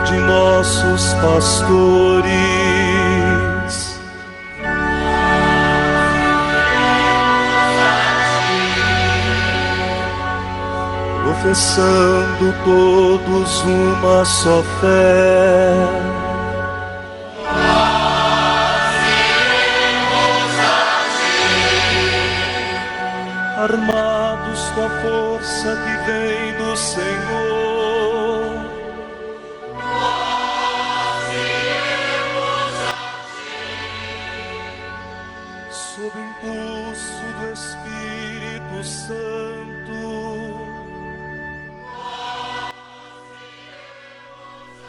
de nossos pastores. Professando todos uma só fé, armados com a força que vem do Senhor, nós iremos a ti, sob o impulso do Espírito Santo.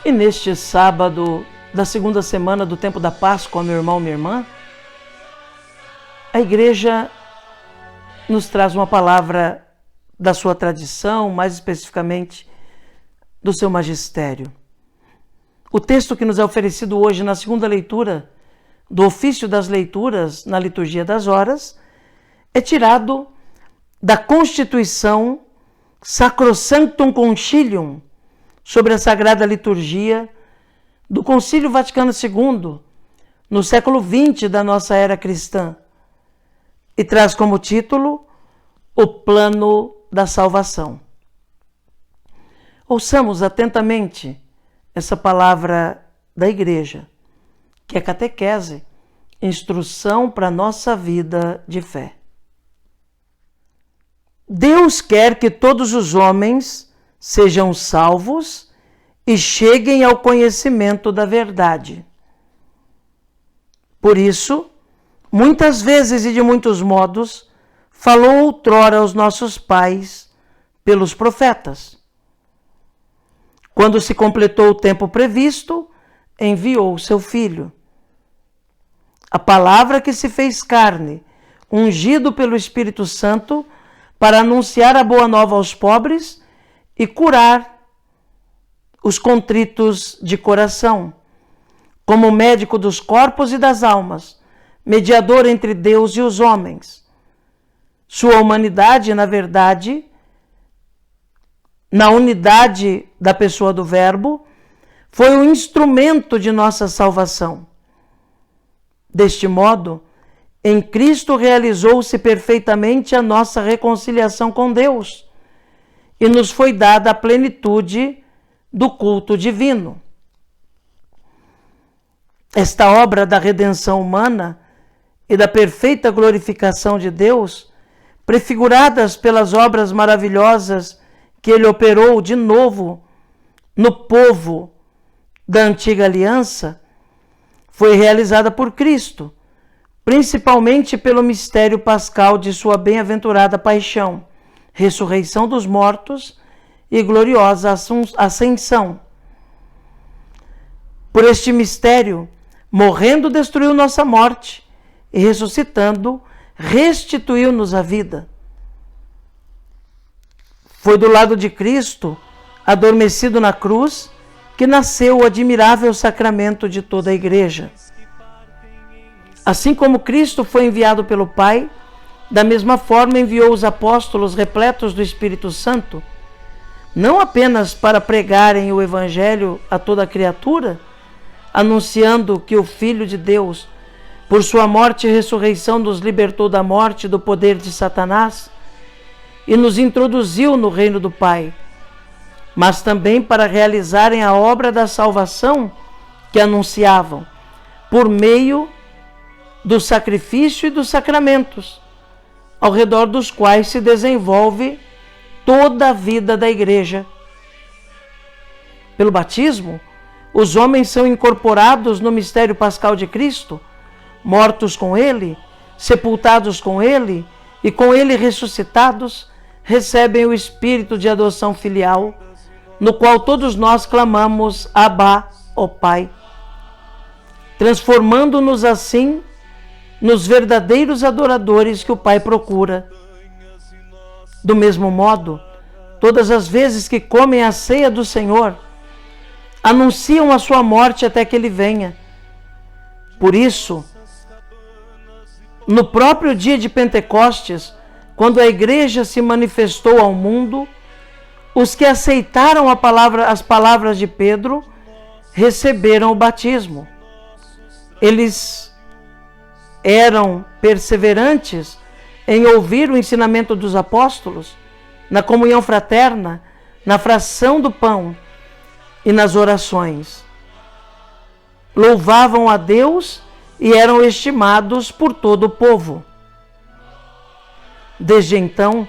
E neste sábado da segunda semana do tempo da Páscoa, meu irmão, minha irmã, a igreja nos traz uma palavra da sua tradição, mais especificamente do seu magistério. O texto que nos é oferecido hoje na segunda leitura do ofício das leituras na liturgia das horas é tirado da Constituição Sacrosanctum Concilium sobre a Sagrada Liturgia do Concílio Vaticano II, no século XX da nossa era cristã, e traz como título o Plano da Salvação. Ouçamos atentamente essa palavra da Igreja, que é catequese, instrução para a nossa vida de fé. Deus quer que todos os homens sejam salvos e cheguem ao conhecimento da verdade. Por isso, muitas vezes e de muitos modos, falou outrora aos nossos pais pelos profetas. Quando se completou o tempo previsto, enviou o seu Filho. A palavra que se fez carne, ungido pelo Espírito Santo, para anunciar a boa nova aos pobres e curar os contritos de coração, como médico dos corpos e das almas, mediador entre Deus e os homens. Sua humanidade, na verdade, na unidade da pessoa do Verbo, foi um instrumento de nossa salvação. Deste modo, em Cristo realizou-se perfeitamente a nossa reconciliação com Deus e nos foi dada a plenitude do culto divino. Esta obra da redenção humana e da perfeita glorificação de Deus, prefiguradas pelas obras maravilhosas que ele operou de novo no povo da antiga aliança, foi realizada por Cristo, principalmente pelo mistério pascal de sua bem-aventurada paixão, ressurreição dos mortos e gloriosa ascensão. Por este mistério, morrendo, destruiu nossa morte e, ressuscitando, restituiu-nos a vida. Foi do lado de Cristo, adormecido na cruz, que nasceu o admirável sacramento de toda a Igreja. Assim como Cristo foi enviado pelo Pai, da mesma forma enviou os apóstolos repletos do Espírito Santo, não apenas para pregarem o Evangelho a toda criatura, anunciando que o Filho de Deus, por sua morte e ressurreição, nos libertou da morte e do poder de Satanás e nos introduziu no reino do Pai, mas também para realizarem a obra da salvação que anunciavam, por meio do sacrifício e dos sacramentos, ao redor dos quais se desenvolve toda a vida da Igreja. Pelo batismo, os homens são incorporados no mistério pascal de Cristo, mortos com Ele, sepultados com Ele e com Ele ressuscitados, recebem o Espírito de adoção filial, no qual todos nós clamamos Abba, ó Pai, transformando-nos assim nos verdadeiros adoradores que o Pai procura. Do mesmo modo, todas as vezes que comem a ceia do Senhor, anunciam a sua morte até que Ele venha. Por isso, no próprio dia de Pentecostes, quando a Igreja se manifestou ao mundo, os que aceitaram as palavras de Pedro receberam o batismo. Eles eram perseverantes em ouvir o ensinamento dos apóstolos, na comunhão fraterna, na fração do pão e nas orações. Louvavam a Deus e eram estimados por todo o povo. Desde então,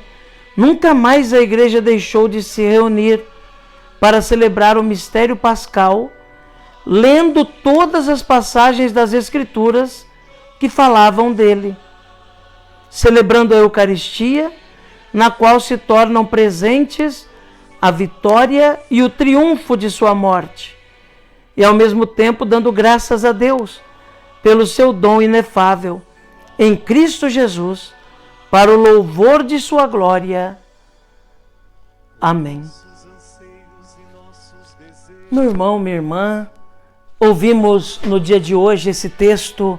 nunca mais a igreja deixou de se reunir para celebrar o mistério pascal, lendo todas as passagens das Escrituras que falavam dele, celebrando a Eucaristia, na qual se tornam presentes a vitória e o triunfo de sua morte, e ao mesmo tempo dando graças a Deus pelo seu dom inefável em Cristo Jesus, para o louvor de sua glória. Amém. Meu irmão, minha irmã, ouvimos no dia de hoje esse texto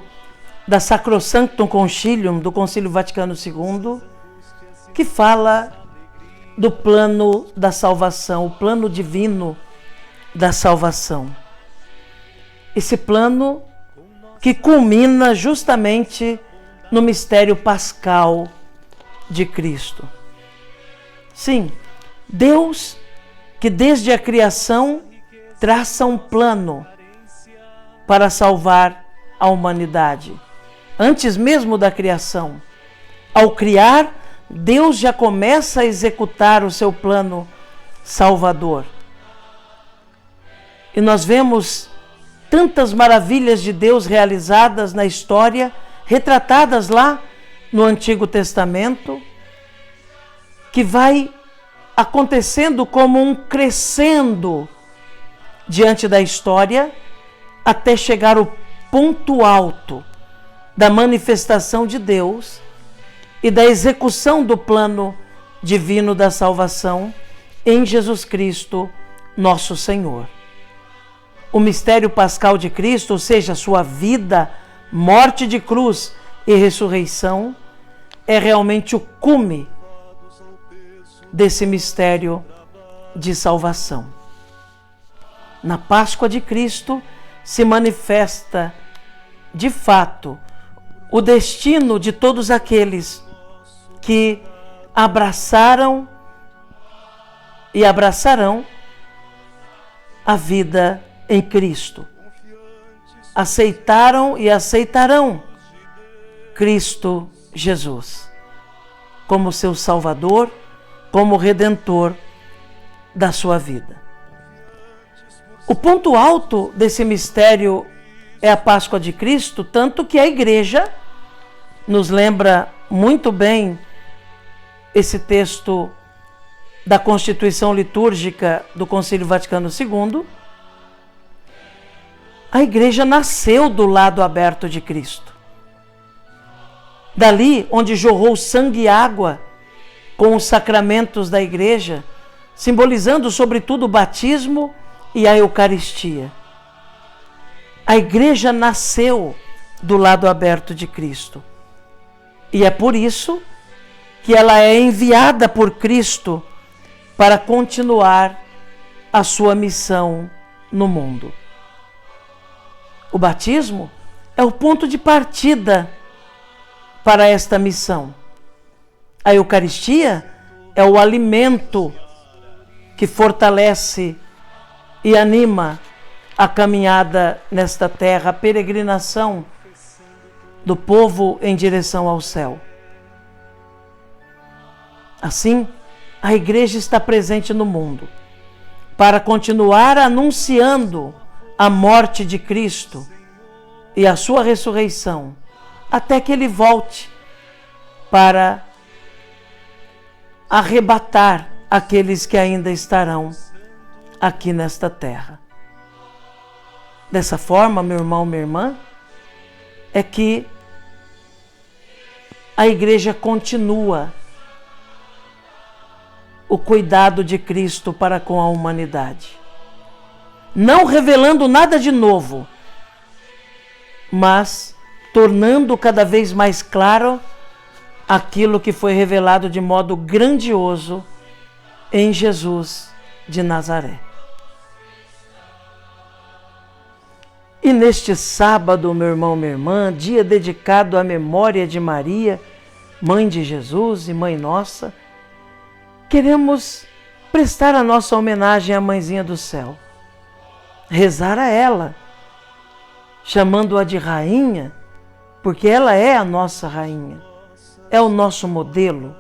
da Sacrosanctum Concilium, do Concílio Vaticano II, que fala do plano da salvação, o plano divino da salvação. Esse plano que culmina justamente no mistério pascal de Cristo. Sim, Deus, que desde a criação traça um plano para salvar a humanidade. Antes mesmo da criação, ao criar, Deus já começa a executar o seu plano salvador. E nós vemos tantas maravilhas de Deus realizadas na história, retratadas lá no Antigo Testamento, que vai acontecendo como um crescendo diante da história, até chegar ao ponto alto da manifestação de Deus e da execução do plano divino da salvação em Jesus Cristo, nosso Senhor. O mistério pascal de Cristo, ou seja, sua vida, morte de cruz e ressurreição, é realmente o cume desse mistério de salvação. Na Páscoa de Cristo se manifesta, de fato, o destino de todos aqueles que abraçaram e abraçarão a vida em Cristo. Aceitaram e aceitarão Cristo Jesus como seu Salvador, como Redentor da sua vida. O ponto alto desse mistério é a Páscoa de Cristo, tanto que a Igreja nos lembra muito bem esse texto da Constituição Litúrgica do Concílio Vaticano II. A Igreja nasceu do lado aberto de Cristo. Dali onde jorrou sangue e água com os sacramentos da Igreja, simbolizando sobretudo o batismo e a Eucaristia. A Igreja nasceu do lado aberto de Cristo. E é por isso que ela é enviada por Cristo para continuar a sua missão no mundo. O batismo é o ponto de partida para esta missão. A Eucaristia é o alimento que fortalece e anima a caminhada nesta terra, a peregrinação do povo em direção ao céu. Assim, a Igreja está presente no mundo para continuar anunciando a morte de Cristo e a sua ressurreição, até que Ele volte para arrebatar aqueles que ainda estarão aqui nesta terra. Dessa forma, meu irmão, minha irmã, é que a Igreja continua o cuidado de Cristo para com a humanidade. Não revelando nada de novo, mas tornando cada vez mais claro aquilo que foi revelado de modo grandioso em Jesus de Nazaré. E neste sábado, meu irmão, minha irmã, dia dedicado à memória de Maria, Mãe de Jesus e Mãe Nossa, queremos prestar a nossa homenagem à Mãezinha do Céu. Rezar a ela, chamando-a de Rainha, porque ela é a nossa Rainha, é o nosso modelo,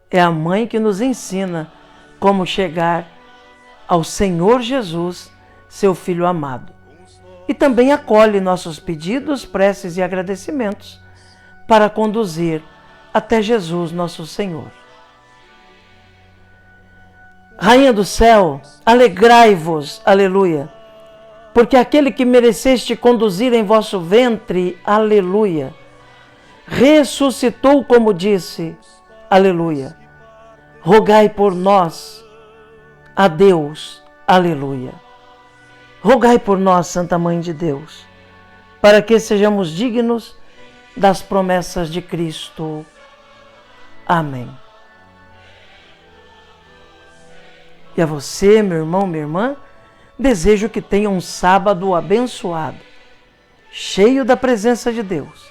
é a Mãe que nos ensina como chegar ao Senhor Jesus, seu Filho amado. E também acolhe nossos pedidos, preces e agradecimentos para conduzir até Jesus, nosso Senhor. Rainha do céu, alegrai-vos, aleluia, porque aquele que mereceste conduzir em vosso ventre, aleluia, ressuscitou como disse, aleluia. Rogai por nós, a Deus, aleluia. Rogai por nós, Santa Mãe de Deus, para que sejamos dignos das promessas de Cristo. Amém. E a você, meu irmão, minha irmã, desejo que tenha um sábado abençoado, cheio da presença de Deus.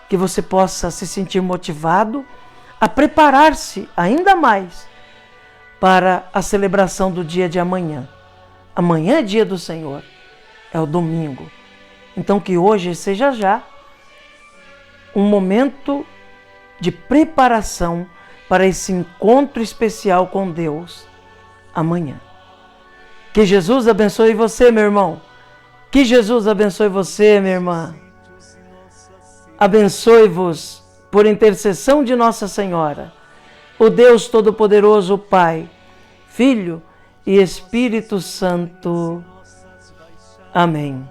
Que você possa se sentir motivado a preparar-se ainda mais para a celebração do dia de amanhã. Amanhã é dia do Senhor, é o domingo. Então que hoje seja já um momento de preparação para esse encontro especial com Deus amanhã. Que Jesus abençoe você, meu irmão. Que Jesus abençoe você, minha irmã. Abençoe-vos por intercessão de Nossa Senhora, o Deus Todo-Poderoso, o Pai, Filho e Espírito Santo. Amém.